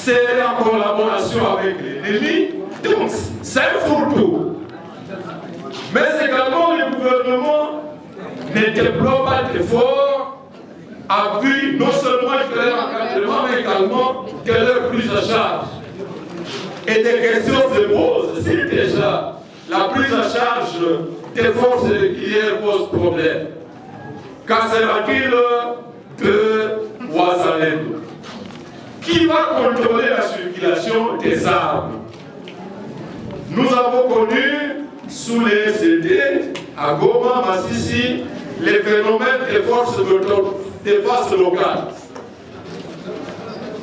c'est la collaboration avec l'ennemi. Donc, c'est un fourre-tout. Mais également, le gouvernement ne déploie pas d'efforts à but non seulement de leur encadrement, mais également de leur prise en charge. Et des questions se posent. Si déjà la prise en charge des forces régulières pose problème, qu'en sera-t-il de Ouazalendo? Qui va contrôler la circulation des armes? Nous avons connu sous les SED, à Goma, Massissi, les phénomènes des forces locales,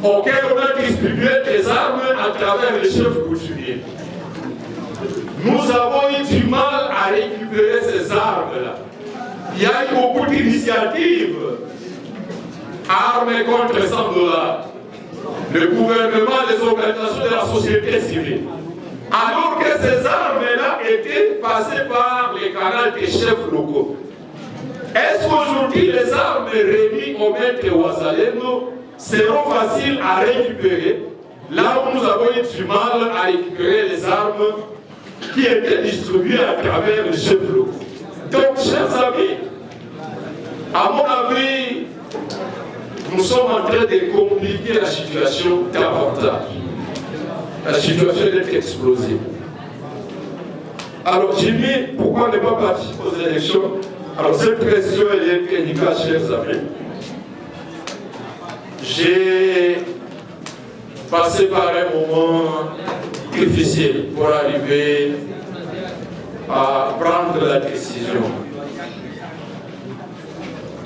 auxquelles on a distribué des armes à travers les chefs coutumiers. Nous avons eu du mal à récupérer ces armes-là. Il y a eu beaucoup d'initiatives. Armes contre 100 $. Le gouvernement, les organisations de la société civile. Alors que ces armes-là étaient passées par les canaux des chefs locaux. Est-ce qu'aujourd'hui les armes remises au maître Ouazalendo seront faciles à récupérer, là où nous avons eu du mal à récupérer les armes qui étaient distribuées à travers les chefs locaux? Donc, chers amis, à mon avis, nous sommes en train de compliquer la situation davantage. La situation est explosive. Alors, Jimmy, pourquoi ne pas participer aux élections? Alors, cette question est technique, chers amis. J'ai passé par un moment difficile pour arriver à prendre la décision.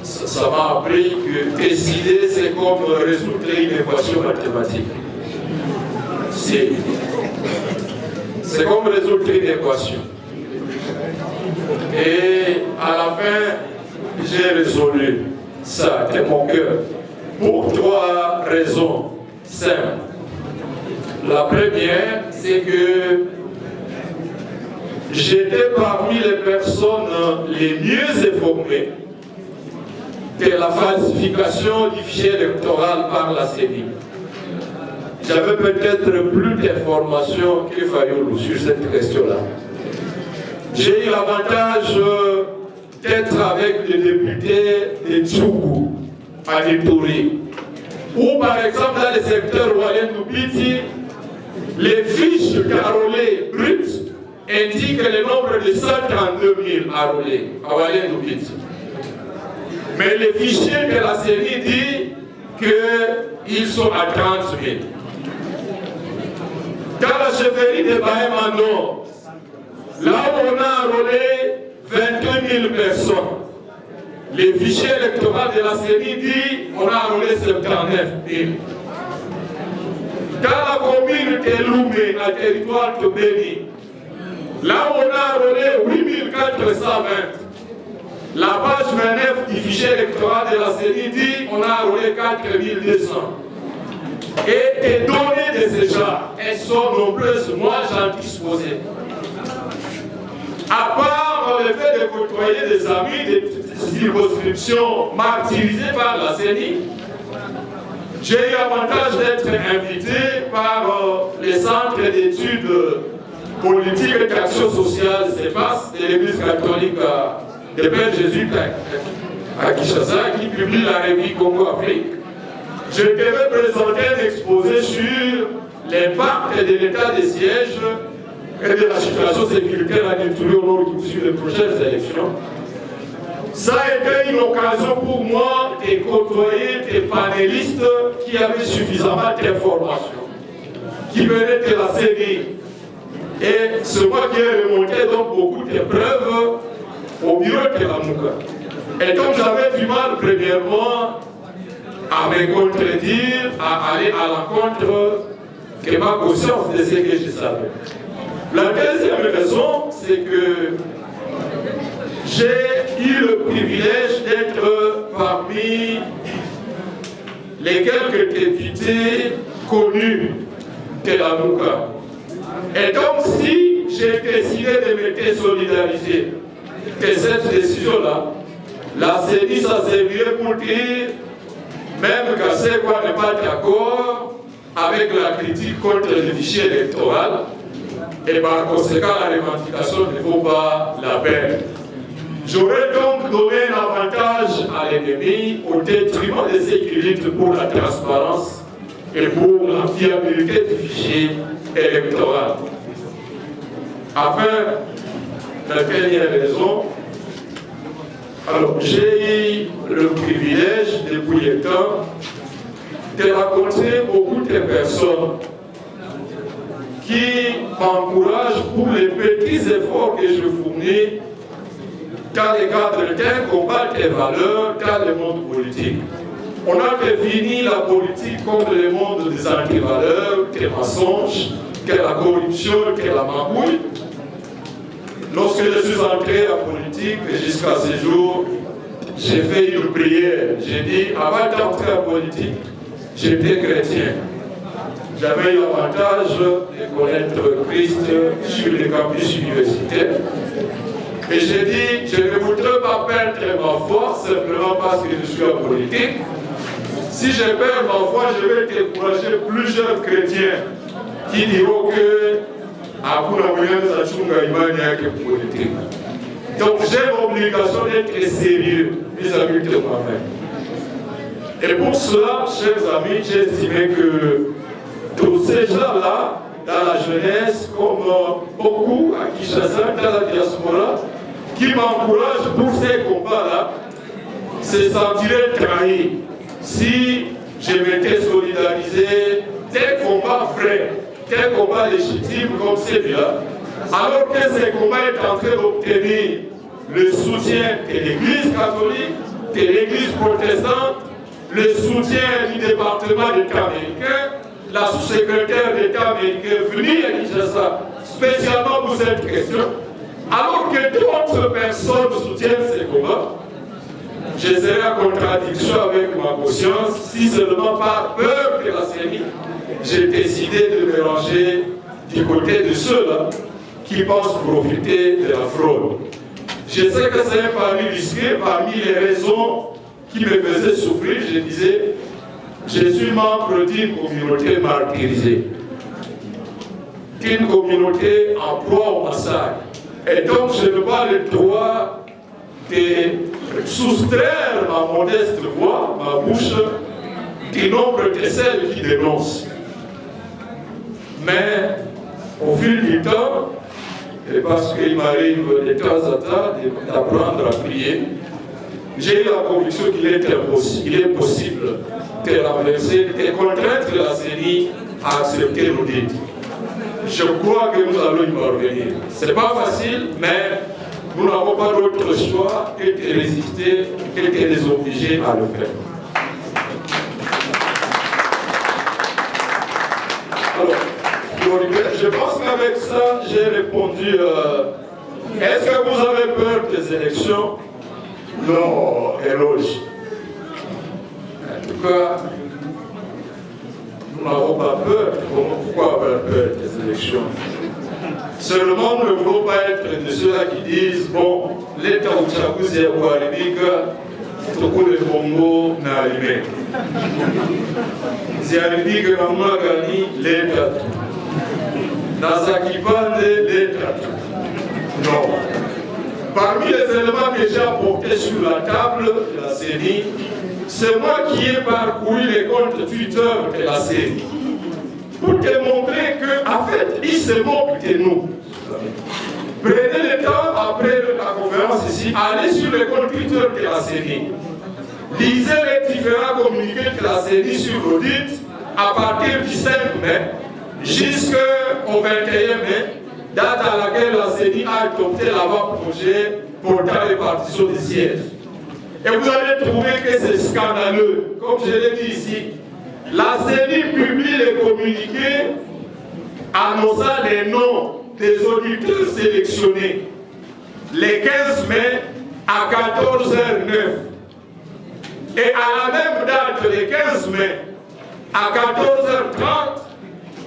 Ça m'a appris que décider, c'est comme résoudre une équation mathématique. C'est comme résoudre une équation. Et à la fin, j'ai résolu ça de mon cœur pour 3 raisons simples. La première, c'est que j'étais parmi les personnes les mieux informées de la falsification du fichier électoral par la CENI. J'avais peut-être plus d'informations que Fayoulou sur cette question-là. J'ai eu l'avantage d'être avec le député de Tchougou, à Nitori, où par exemple dans le secteur Oualendou-Biti, les fiches d'enrôlés brutes indiquent le nombre de 132 000 enrôlés à Oualendou-Biti. Mais le fichier de la CENI dit qu'ils sont à 30 000. Dans la chefferie de Bahema Nord, là où on a enrôlé 22 000 personnes, le fichier électoral de la CENI dit qu'on a enrôlé 79 000. Dans la commune de Loumé, à territoire de Béni, là où on a enrôlé 8 420, la page 29 du fichier électoral de la CENI dit qu'on a enrôlé 4 200. Et des données de ce genre, elles sont nombreuses, moi j'en disposais. À part le fait de côtoyer des amis de circonscriptions martyrisées par la CENI, j'ai eu l'avantage d'être invité par les centres d'études politiques et d'action sociale CEPAS de l'Église catholique de Père Jésus à Kinshasa, qui publie la revue Congo-Afrique. Je devais présenter un exposé sur l'impact de l'état des sièges et de la situation sécuritaire à Nitori au nord sur les prochaines élections. Ça a été une occasion pour moi de côtoyer des panélistes qui avaient suffisamment d'informations, qui venaient de la CENI. Et c'est moi qui ai remonté donc beaucoup de preuves au bureau de la Mouka. Et donc j'avais du mal, premièrement, à me contredire, à aller à l'encontre de ma conscience de ce que je savais. La deuxième raison, c'est que j'ai eu le privilège d'être parmi les quelques députés connus de la Mouka. Et donc, si j'ai décidé de me désolidariser de cette décision-là, la CENI, ça servirait pour dire, même quand c'est quoi n'est pas d'accord, avec la critique contre le fichier électoral et par conséquent la revendication ne vaut pas la peine. J'aurais donc donné un avantage à l'ennemi au détriment de ceux qui luttent pour la transparence et pour la fiabilité du fichier électoral. Enfin, la dernière raison, alors j'ai eu le privilège depuis le temps de rencontrer beaucoup de personnes qui m'encouragent pour les petits efforts que je fournis dans le cadre d'un combat des valeurs dans le monde politique. On a défini la politique comme le monde des antivaleurs, des mensonges, de la corruption, de la magouille. Lorsque je suis entré en politique, jusqu'à ce jour, j'ai fait une prière. J'ai dit, avant d'entrer en politique, j'étais chrétien. J'avais eu l'avantage de connaître Christ sur le campus universitaire. Et j'ai dit, je ne voudrais pas perdre ma foi simplement parce que je suis en politique. Si je perds ma foi, je vais décourager plusieurs chrétiens qui diront que politique. Donc j'ai l'obligation d'être sérieux vis-à-vis de moi-même. Et pour cela, chers amis, j'ai estimé que tous ces gens-là, dans la jeunesse, comme beaucoup à Kinshasa, dans la diaspora, qui m'encouragent pour ces combats-là, se sentiraient trahis si je m'étais solidarisé des combats frais, des combats légitimes comme celui-là, alors que ces combats est en train d'obtenir le soutien de l'Église catholique, de l'Église protestante, le soutien du département d'État américain, la sous-secrétaire d'État américain venue à Kinshasa spécialement pour cette question, alors que d'autres personnes soutiennent ces combats. Je serai en contradiction avec ma conscience si seulement par peur de la CENI, j'ai décidé de me ranger du côté de ceux-là qui pensent profiter de la fraude. Je sais que c'est un pari risqué. Parmi les raisons qui me faisaient souffrir, je disais, je suis membre d'une communauté martyrisée, d'une communauté en proie au massacre. Et donc je n'ai pas le droit de soustraire ma modeste voix, ma bouche, du nombre de celles qui dénoncent. Mais au fil du temps, et parce qu'il m'arrive de temps en temps d'apprendre à prier, j'ai eu la conviction qu'il est possible de renverser, de contraindre la CENI à accepter l'audit. Je crois que nous allons y parvenir. Ce n'est pas facile, mais nous n'avons pas d'autre choix que de résister et de les obliger à le faire. Alors, je pense qu'avec ça, j'ai répondu. Est-ce que vous avez peur des élections? Non, éloge. En tout cas, nous n'avons pas peur. Pourquoi avoir peur des élections? Seulement, nous ne voulons pas être de ceux-là qui disent, bon, l'État où Tchakouz et Ouaribika, tout le Congo n'a arrivé. Ziaribika n'a gagné l'État. Nazakibande l'État. Non. Parmi les éléments que j'ai apportés sur la table de la CENI, c'est moi qui ai parcouru les comptes Twitter de la CENI pour démontrer qu'en fait, ils se moquent de nous. Prenez le temps, après la conférence ici, allez sur les comptes Twitter de la CENI. Lisez les différents communiqués de la CENI sur l'audit à partir du 5 mai jusqu'au 21 mai, date à laquelle la CENI a adopté l'avant-projet portant répartition des sièges. Et vous allez trouver que c'est scandaleux. Comme je l'ai dit ici, la CENI publie les communiqués annonçant les noms des auditeurs sélectionnés les 15 mai à 14h09. Et à la même date, le 15 mai, à 14h30,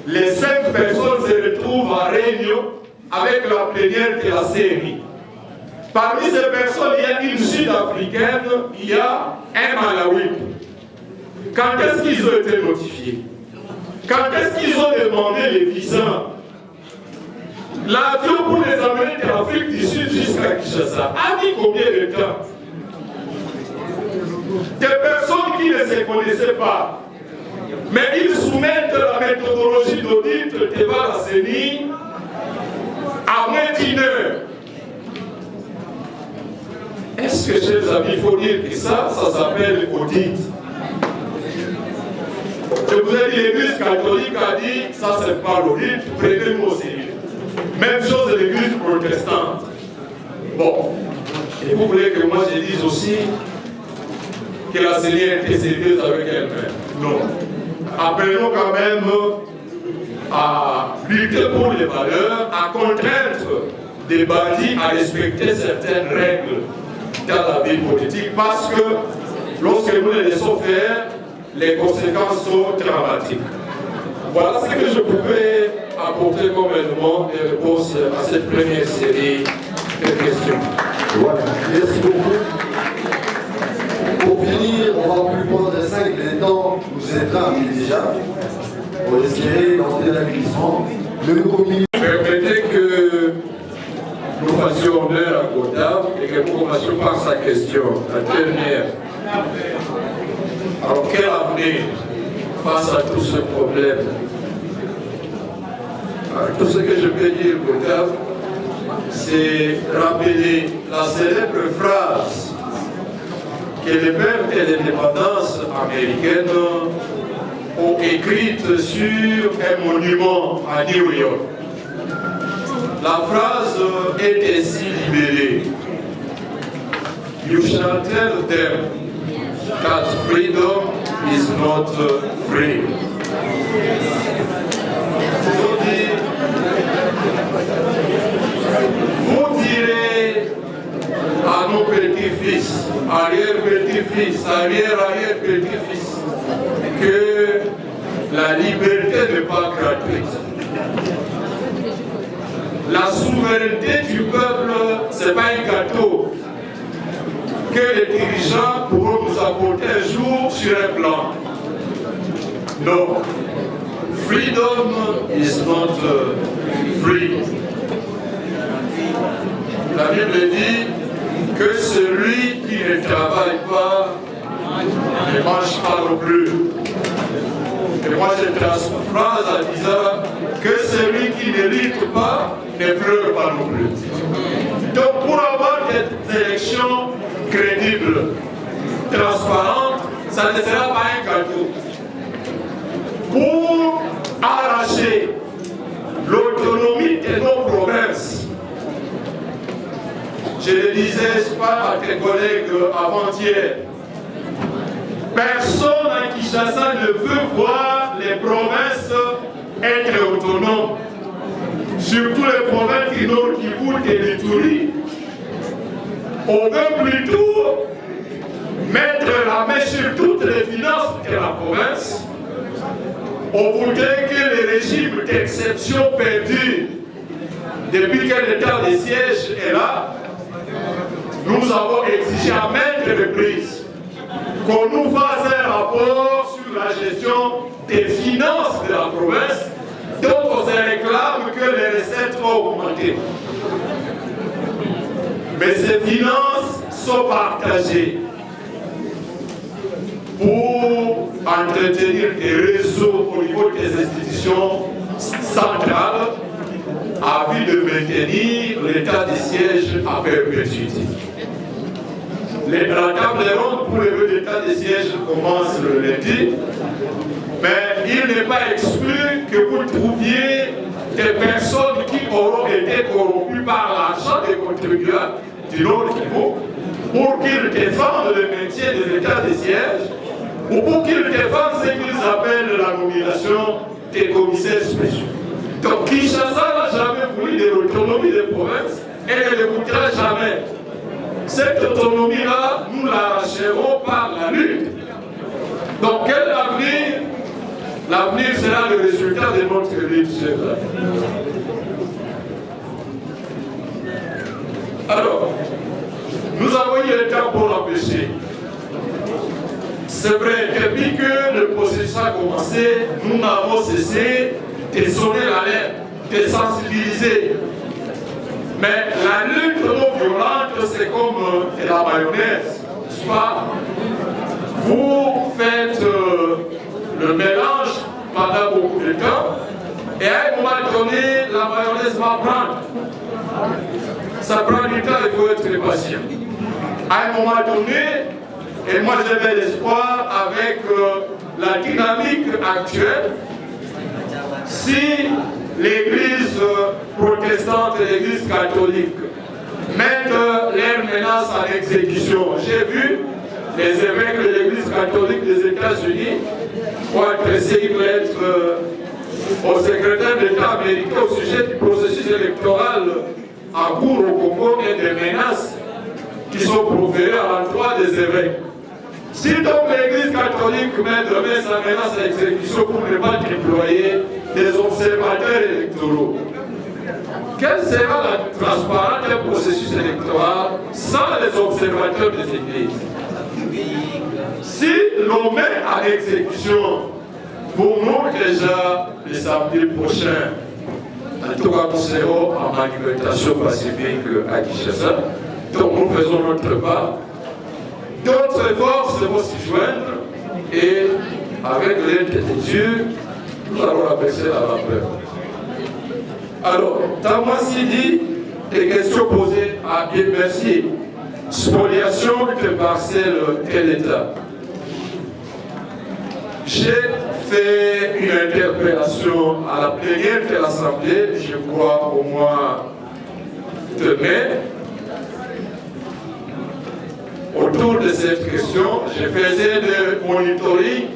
les 5 personnes se retrouvent en réunion avec la plénière de la CENI. Parmi ces personnes, il y a une Sud-Africaine, il y a un Malawite. Quand est-ce qu'ils ont été notifiés? Quand est-ce qu'ils ont demandé les visas? L'avion pour les amener d'Afrique du Sud jusqu'à Kinshasa a mis combien de temps? Des personnes qui ne se connaissaient pas, mais ils soumettent la méthodologie d'audit devant la CENI à moins d'une heure. Est-ce que, chers amis, il faut dire que ça s'appelle audit? Je vous ai dit, l'Église catholique a dit, ça c'est pas l'audit, prenez-nous au sérieux. Même chose de l'Église protestante. Bon, et vous voulez que moi je dise aussi que la Seigneur était sérieuse avec elle-même? Non. Apprenons quand même à lutter pour les valeurs, à contraindre des bandits à respecter certaines règles dans la vie politique, parce que lorsque nous les laissons faire, les conséquences sont dramatiques. Voilà ce que je pouvais apporter comme élément de réponse à cette première série de questions. Voilà, merci beaucoup. Pour finir, on va plus prendre 5 les temps nous est arrivé déjà. Pour espérer l'entrée d'agrandissement. Le nouveau ministre. Permettez que nous fassions honneur à Godard et que nous commencions par sa question, la dernière. Alors, quel avenir face à tout ce problème? Alors, tout ce que je peux dire, Godard, c'est rappeler la célèbre phrase que les pères de l'indépendance américaine ont écrite sur un monument à New York. La phrase est ainsi libérée. You shall tell them that freedom is not free. Vous direz à nos petits-fils, arrière-petits-fils, arrière-arrière-petits-fils, que la liberté n'est pas gratuite. La souveraineté du peuple, ce n'est pas un gâteau que les dirigeants pourront nous apporter un jour sur un plan. Non. Freedom is not free. La Bible dit que celui qui ne travaille pas ne mange pas non plus. Et moi je transphrase en disant que celui qui ne lutte pas ne pleure pas non plus. Donc pour avoir des élections crédibles, transparentes, ça ne sera pas un cadeau. Pour arracher l'autonomie de nos provinces, je le disais pas à tes collègues avant-hier, personne à Kinshasa ne veut voir les provinces être autonomes, surtout les provinces du Nord Kivu et l'Ituri. On veut plutôt mettre la main sur toutes les finances de la province. On voudrait que le régime d'exception perdu depuis que l'état de siège est là, nous avons exigé à maintes reprises qu'on nous fasse un rapport sur la gestion des finances de la province, dont on se réclame que les recettes vont augmenter. Mais ces finances sont partagées pour entretenir des réseaux au niveau des institutions centrales à vue de maintenir l'état de siège à perpétuité. La table ronde pour le vœu d'état de siège commence le lundi, mais il n'est pas exclu que vous trouviez des personnes qui auront été corrompues par l'argent des contribuables du Nord Kivu pour qu'ils défendent le maintien de l'état de siège ou pour qu'ils défendent ce qu'ils appellent la nomination des commissaires spéciaux. Donc Kinshasa n'a jamais voulu de l'autonomie des provinces et ne le voudra jamais. Cette autonomie-là, nous l'arracherons par la lutte. Donc quel avenir? L'avenir sera le résultat de notre lutte. Alors, nous avons eu le temps pour l'empêcher. C'est vrai, depuis que le processus a commencé, nous n'avons cessé de sonner l'alerte, de sensibiliser. Mais la lutte non violente, c'est comme de la mayonnaise, n'est-ce pas? Vous faites le mélange pendant beaucoup de temps, et à un moment donné, la mayonnaise va prendre. Ça prend du temps, il faut être patient. À un moment donné, et moi j'avais l'espoir avec la dynamique actuelle, si l'église protestante et l'église catholique mettent leurs menaces en exécution. J'ai vu les évêques de l'église catholique des États-Unis ont adressé une lettre au secrétaire d'État américain au sujet du processus électoral en cours au Congo et des menaces qui sont proférées à l'endroit des évêques. Si donc l'église catholique met demain sa menace à exécution pour ne pas déployer des observateurs électoraux, quelle sera la transparence d'un processus électoral sans les observateurs des églises? Si l'on met à exécution, pour nous déjà, le samedi prochain, en tout cas nous serons en manifestation pacifique à Kinshasa, donc nous faisons notre part. D'autres forces vont s'y joindre et avec l'aide de Dieu, nous allons abaisser la vapeur. Alors, Tamassi dit des questions posées à bien Mercier. Spoliation de parcelles, quel État? J'ai fait une interpellation à la plénière de l'Assemblée, je crois au mois de mai. Autour de cette question, je faisais le monitoring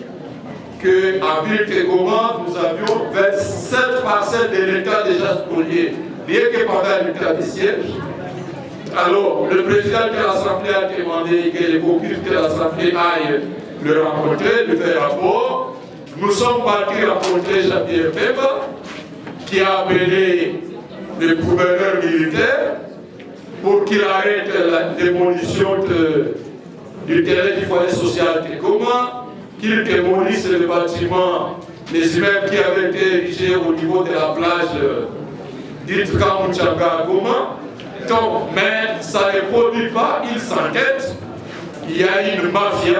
qu'en ville de Goma, nous avions 27 parcelles de l'État déjà spoliées, bien que pendant l'état de siège. Alors, le président de l'Assemblée a demandé que les caucus de l'Assemblée aillent le rencontrer, lui faire rapport. Nous sommes partis rencontrer Jean-Pierre Bemba, qui a appelé le gouverneur militaire pour qu'il arrête la démolition du terrain du foyer social de Goma, qu'il démolisse les bâtiments, les immeubles qui avaient été érigés au niveau de la plage dite Kamouchanga à Goma. Donc, mais ça ne produit pas, il s'inquiète, il y a une mafia.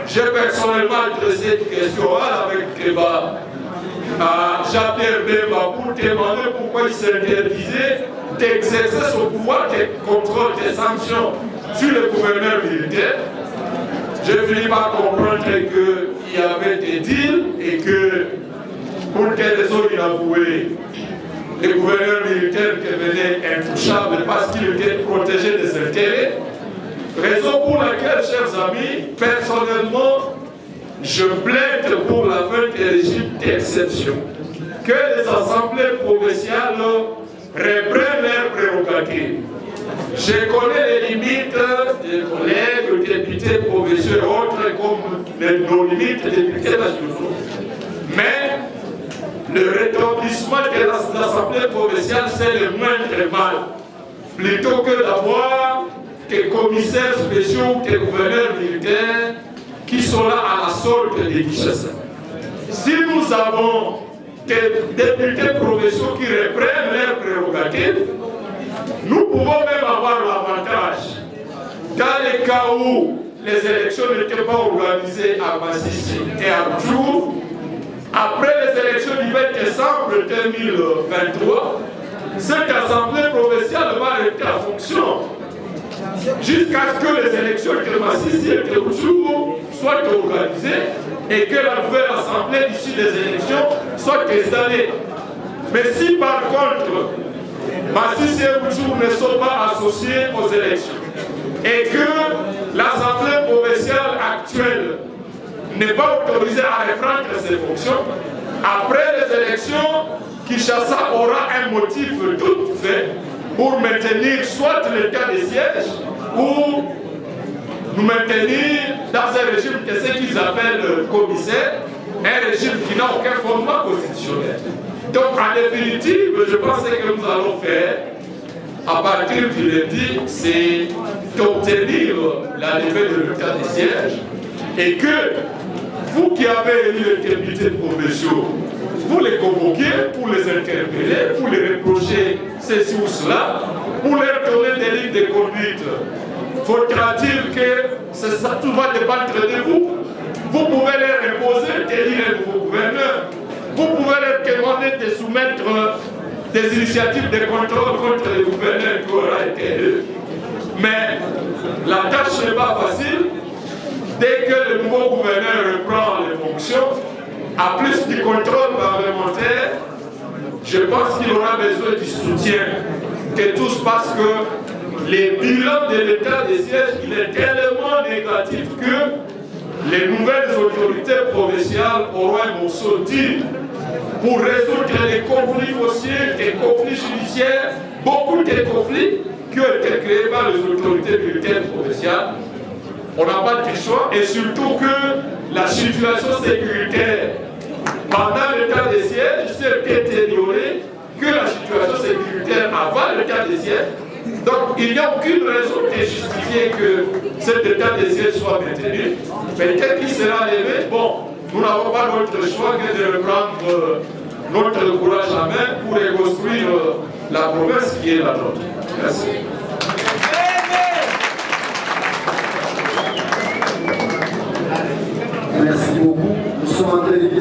J'ai personnellement adressé une question avec débat à Jean-Pierre Bemba pour demander pourquoi il s'interdisait d'exercer son pouvoir de contrôle des sanctions sur le gouverneur militaire. J'ai fini par comprendre qu'il y avait des deals et que pour quelle raison il avouait le gouverneur militaire devenait intouchable parce qu'il était protégé des intérêts. Raison pour laquelle, chers amis, personnellement, je plaide pour la fin des régimes d'exception. Que les assemblées provinciales reprennent leurs prérogatives. Je connais les limites des collègues, députés provinciaux et autres, comme nos limites des députés nationaux. Mais le rétablissement de l'Assemblée provinciale, c'est le moindre mal. Plutôt que d'avoir des commissaires spéciaux, des gouverneurs militaires qui sont là à la solde des Kinshasa. Si nous avons des députés provinciaux qui reprennent leurs prérogatives, nous pouvons même avoir l'avantage. Dans les cas où les élections n'étaient pas organisées à Massissi et à Djour, après les élections du 20 décembre 2023, cette assemblée provinciale va rester en fonction jusqu'à ce que les élections de Massissi et de Djour soient organisées et que la nouvelle assemblée issue des élections soit installée. Mais si par contre Massissi et Djour ne sont pas associés aux élections et que l'assemblée provinciale actuelle n'est pas autorisée à reprendre ses fonctions, après les élections, Kinshasa aura un motif tout fait pour maintenir soit l'état de siège ou nous maintenir dans un régime que c'est qu'ils appellent commissaire, un régime qui n'a aucun fondement constitutionnel. Donc en définitive, je pense que nous allons faire à partir du lundi, c'est d'obtenir la levée de l'état de siège et que vous qui avez élu les députés provinciaux, vous les convoquez pour les interpeller, pour les reprocher ceci ou cela, pour leur donner des lignes de conduite. Faudra-t-il que tout va dépendre de vous? Vous pouvez leur imposer d'élire un nouveau gouverneur. Vous pouvez leur demander de soumettre des initiatives de contrôle contre les gouverneurs qui auraient été élus. Mais la tâche n'est pas facile. Dès que le nouveau gouverneur reprend les fonctions, à plus du contrôle parlementaire, je pense qu'il aura besoin du soutien de tous parce que les bilans de l'état des sièges, il est tellement négatif que les nouvelles autorités provinciales auront un morceau dit pour résoudre les conflits fonciers, des conflits judiciaires, beaucoup de conflits qui ont été créés par les autorités militaires provinciales. On n'a pas de choix et surtout que la situation sécuritaire pendant l'état des sièges s'est détériorée que la situation sécuritaire avant l'état des sièges. Donc il n'y a aucune raison de justifier que cet état des sièges soit maintenu. Mais tel qu'il sera levé, bon, nous n'avons pas d'autre choix que de reprendre notre courage à main pour reconstruire la province qui est la nôtre. Merci. Merci beaucoup. Nous sommes en train de